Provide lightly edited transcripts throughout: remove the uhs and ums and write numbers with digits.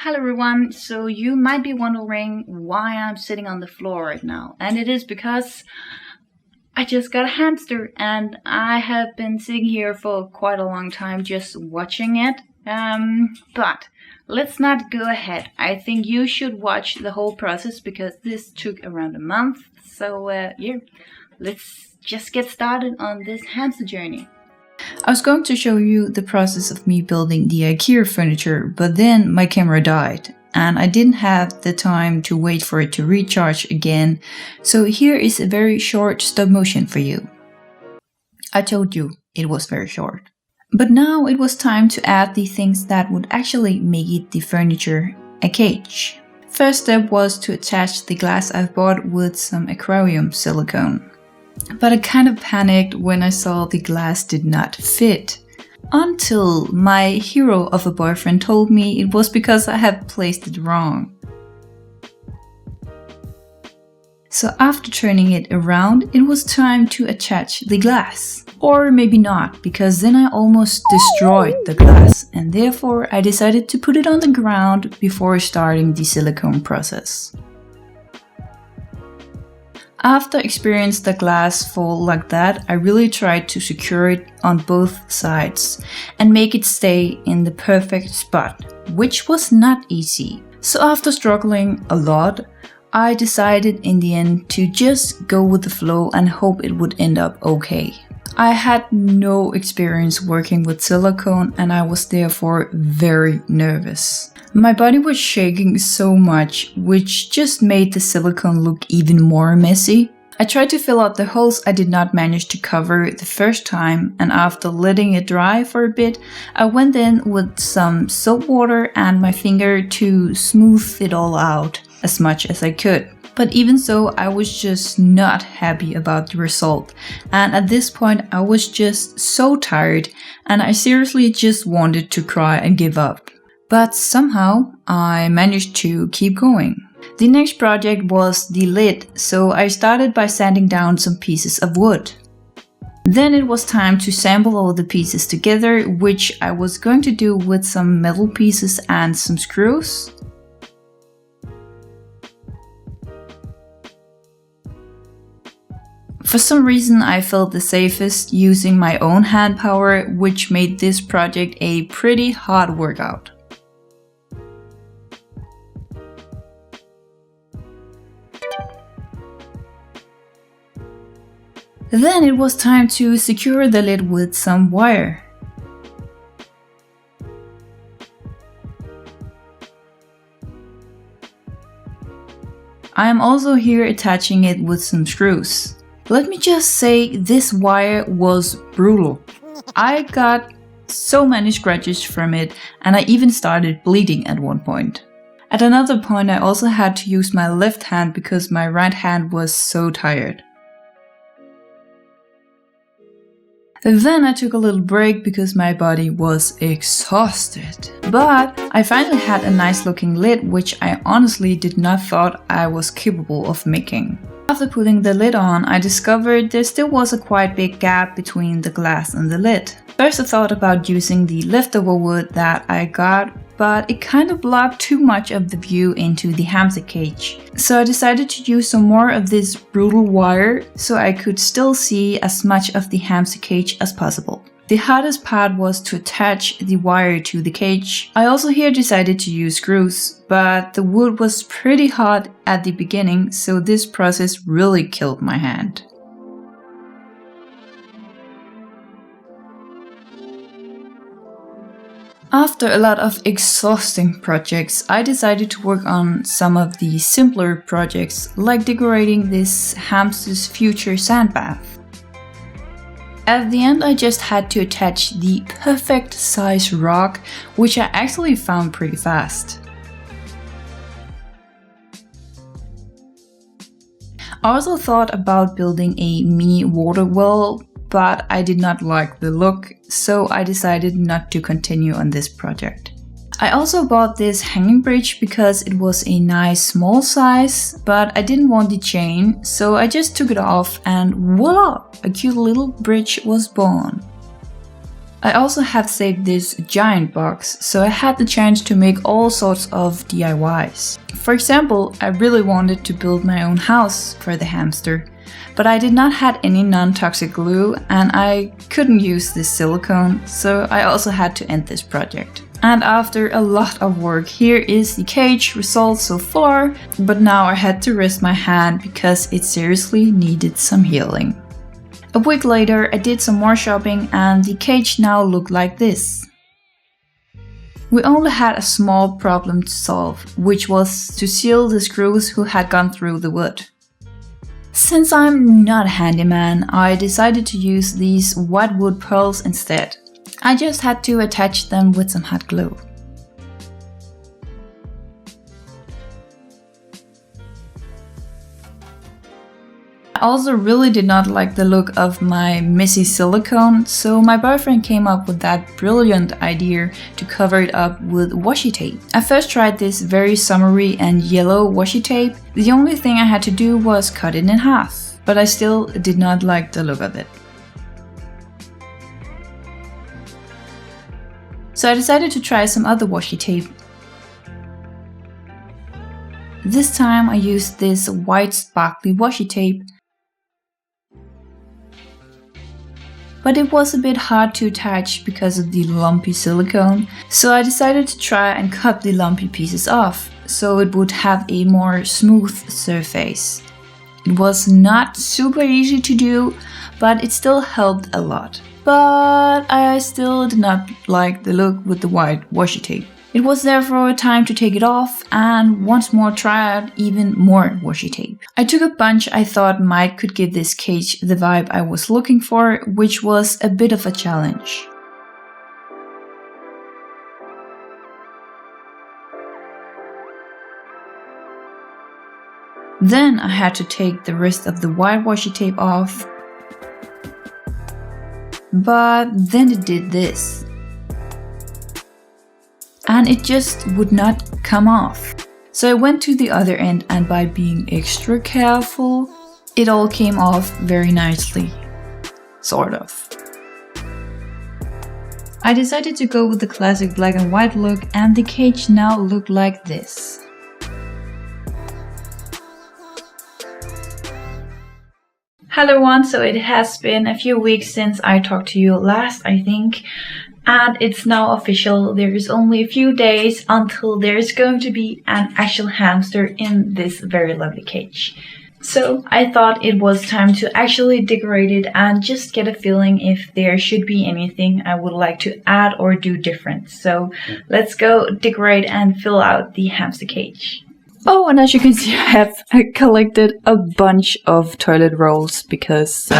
Hello everyone, so you might be wondering why I'm sitting on the floor right now, and it is because I just got a hamster and I have been sitting here for quite a long time just watching it. But let's not go ahead. I think you should watch the whole process because this took around a month. So yeah, let's just get started on this hamster journey. I was going to show you the process of me building the IKEA furniture, but then my camera died and I didn't have the time to wait for it to recharge again. So here is a very short stop motion for you. I told you it was very short. But now it was time to add the things that would actually make it the furniture a cage. First step was to attach the glass I've bought with some aquarium silicone. But I kind of panicked when I saw the glass did not fit. Until my hero of a boyfriend told me it was because I had placed it wrong. So after turning it around, it was time to attach the glass. Or maybe not, because then I almost destroyed the glass and therefore I decided to put it on the ground before starting the silicone process. After experiencing the glass fall like that, I really tried to secure it on both sides and make it stay in the perfect spot, which was not easy. So after struggling a lot, I decided in the end to just go with the flow and hope it would end up okay. I had no experience working with silicone and I was therefore very nervous. My body was shaking so much, which just made the silicone look even more messy. I tried to fill out the holes I did not manage to cover the first time, and after letting it dry for a bit, I went in with some soap water and my finger to smooth it all out as much as I could. But even so, I was just not happy about the result, and at this point I was just so tired and I seriously just wanted to cry and give up. But somehow I managed to keep going. The next project was the lid, so I started by sanding down some pieces of wood. Then it was time to assemble all the pieces together, which I was going to do with some metal pieces and some screws. For some reason I felt the safest using my own hand power, which made this project a pretty hard workout. Then it was time to secure the lid with some wire. I am also here attaching it with some screws. Let me just say, this wire was brutal. I got so many scratches from it and I even started bleeding at one point. At another point I also had to use my left hand because my right hand was so tired. Then I took a little break because my body was exhausted. But I finally had a nice looking lid, which I honestly did not thought I was capable of making. After putting the lid on, I discovered there still was a quite big gap between the glass and the lid. First I thought about using the leftover wood that I got, but it kind of blocked too much of the view into the hamster cage. So I decided to use some more of this brutal wire so I could still see as much of the hamster cage as possible. The hardest part was to attach the wire to the cage. I also here decided to use screws, but the wood was pretty hot at the beginning, so this process really killed my hand. After a lot of exhausting projects, I decided to work on some of the simpler projects, like decorating this hamster's future sand bath. At the end I just had to attach the perfect size rock, which I actually found pretty fast. I also thought about building a mini water well, but I did not like the look, so I decided not to continue on this project. I also bought this hanging bridge because it was a nice small size, but I didn't want the chain, so I just took it off and voila! A cute little bridge was born. I also have saved this giant box, so I had the chance to make all sorts of DIYs. For example, I really wanted to build my own house for the hamster, but I did not have any non-toxic glue and I couldn't use this silicone, so I also had to end this project. And after a lot of work, here is the cage result so far, but now I had to rest my hand because it seriously needed some healing. A week later, I did some more shopping and the cage now looked like this. We only had a small problem to solve, which was to seal the screws who had gone through the wood. Since I'm not a handyman, I decided to use these white wood pearls instead. I just had to attach them with some hot glue. I also really did not like the look of my messy silicone, so my boyfriend came up with that brilliant idea to cover it up with washi tape. I first tried this very summery and yellow washi tape. The only thing I had to do was cut it in half, but I still did not like the look of it. So I decided to try some other washi tape. This time I used this white sparkly washi tape, but it was a bit hard to attach because of the lumpy silicone, so I decided to try and cut the lumpy pieces off, so it would have a more smooth surface. It was not super easy to do, but it still helped a lot. But I still did not like the look with the white washi tape. It was therefore time to take it off and once more try out even more washi tape. I took a bunch I thought might could give this cage the vibe I was looking for, which was a bit of a challenge. Then I had to take the rest of the white washi tape off, but then it did this. And it just would not come off. So I went to the other end and by being extra careful, it all came off very nicely. Sort of. I decided to go with the classic black and white look and the cage now looked like this. Hello everyone, so it has been a few weeks since I talked to you last, I think. And it's now official, there is only a few days until there is going to be an actual hamster in this very lovely cage. So I thought it was time to actually decorate it and just get a feeling if there should be anything I would like to add or do different. So let's go decorate and fill out the hamster cage. Oh, and as you can see, I collected a bunch of toilet rolls because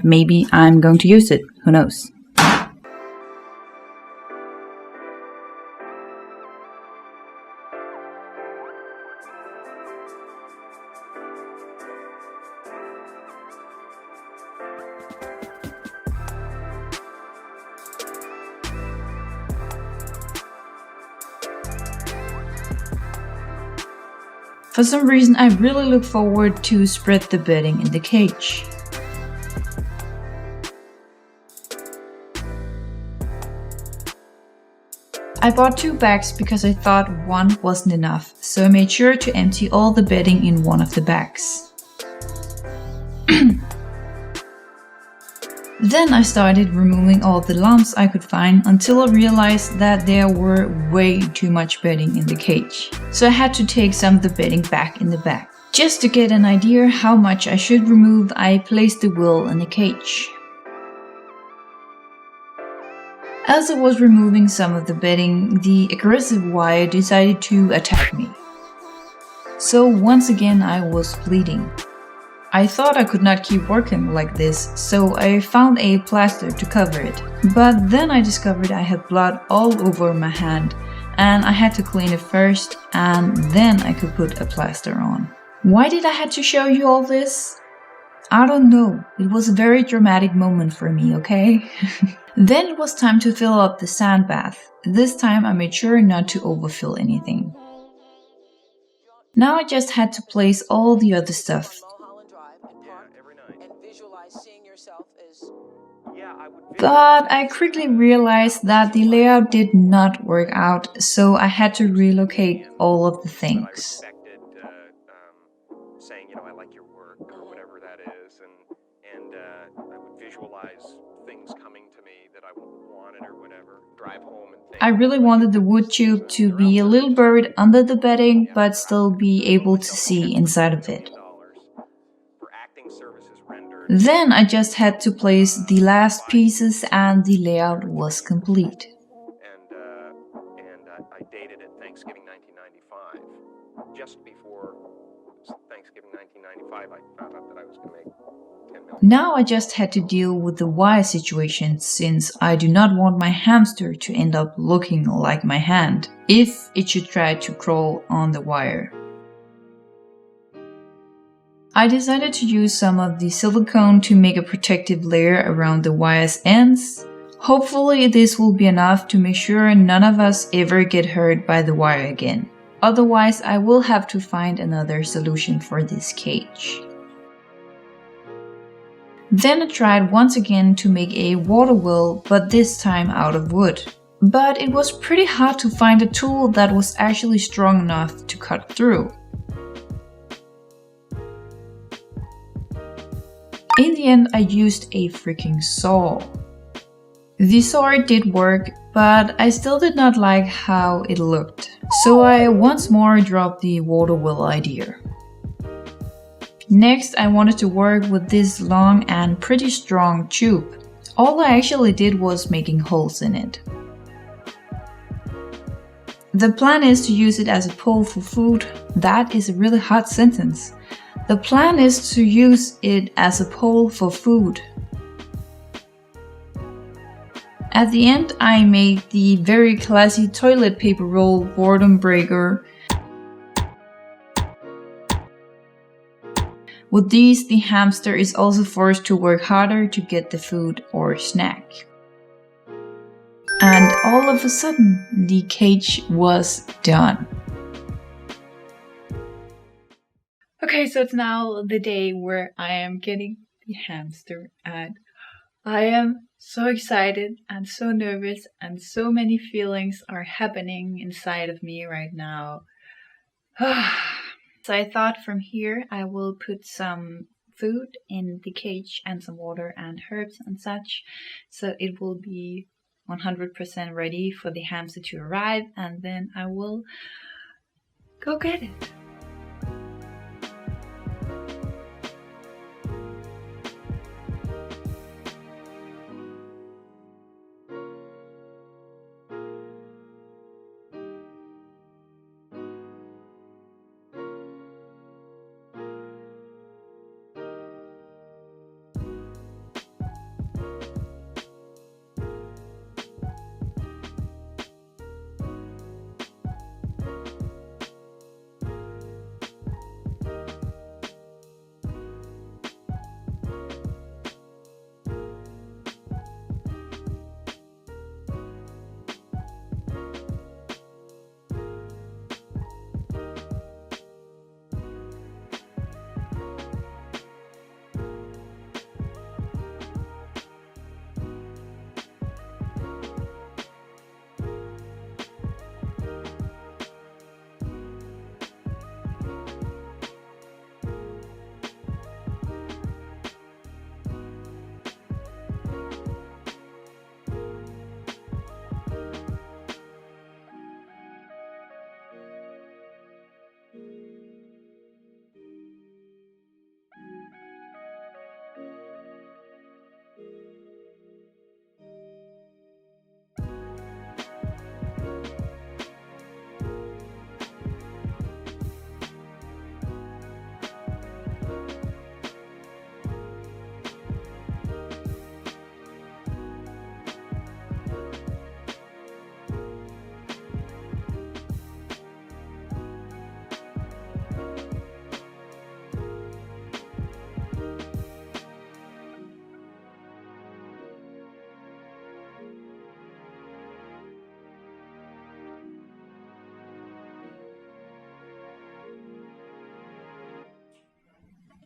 maybe I'm going to use it, who knows. For some reason, I really look forward to spread the bedding in the cage. I bought 2 bags because I thought one wasn't enough, so I made sure to empty all the bedding in one of the bags. Then I started removing all the lumps I could find until I realized that there were way too much bedding in the cage. So I had to take some of the bedding back in the bag. Just to get an idea how much I should remove, I placed the wheel in the cage. As I was removing some of the bedding, the aggressive wire decided to attack me. So once again I was bleeding. I thought I could not keep working like this, so I found a plaster to cover it. But then I discovered I had blood all over my hand, and I had to clean it first, and then I could put a plaster on. Why did I have to show you all this? I don't know, it was a very dramatic moment for me, okay? Then it was time to fill up the sand bath. This time I made sure not to overfill anything. Now I just had to place all the other stuff. But I quickly realized that the layout did not work out, so I had to relocate all of the things. Saying, you know, I like your work or whatever that is, and I would visualize things coming to me that I wanted or whatever. Drive home and think. I really wanted the wood tube to be a little buried under the bedding, but still be able to see inside of it. Then I just had to place the last pieces and the layout was complete. And I dated it Thanksgiving 1995. Just before Thanksgiving 1995, I found out that I was going to make 10 million. Now I just had to deal with the wire situation since I do not want my hamster to end up looking like my hand if it should try to crawl on the wire. I decided to use some of the silicone to make a protective layer around the wire's ends. Hopefully this will be enough to make sure none of us ever get hurt by the wire again. Otherwise I will have to find another solution for this cage. Then I tried once again to make a water wheel, but this time out of wood. But it was pretty hard to find a tool that was actually strong enough to cut through. In the end, I used a freaking saw. The saw did work, but I still did not like how it looked. So I once more dropped the water wheel idea. Next, I wanted to work with this long and pretty strong tube. All I actually did was making holes in it. The plan is to use it as a pole for food. That is a really hard sentence. The plan is to use it as a pole for food. At the end, I made the very classy toilet paper roll boredom breaker. With these, the hamster is also forced to work harder to get the food or snack. And all of a sudden, the cage was done. Okay, so it's now the day where I am getting the hamster and I am so excited and so nervous and so many feelings are happening inside of me right now. So I thought from here I will put some food in the cage and some water and herbs and such, so it will be 100% ready for the hamster to arrive, and then I will go get it.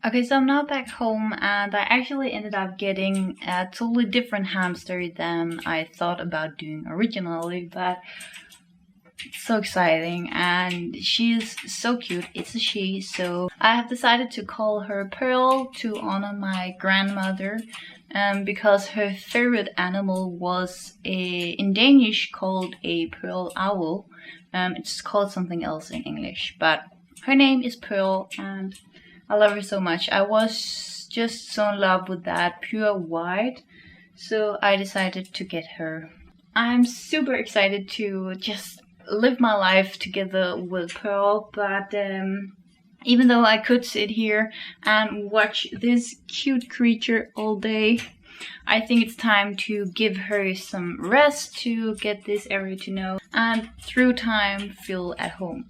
Okay, so I'm now back home and I actually ended up getting a totally different hamster than I thought about doing originally, but it's so exciting and she's so cute. It's a she, so I have decided to call her Pearl to honor my grandmother, because her favorite animal was in Danish called a pearl owl. It's called something else in English, but her name is Pearl and I love her so much. I was just so in love with that pure white, so I decided to get her. I'm super excited to just live my life together with Pearl, but even though I could sit here and watch this cute creature all day, I think it's time to give her some rest to get this area to know and through time feel at home.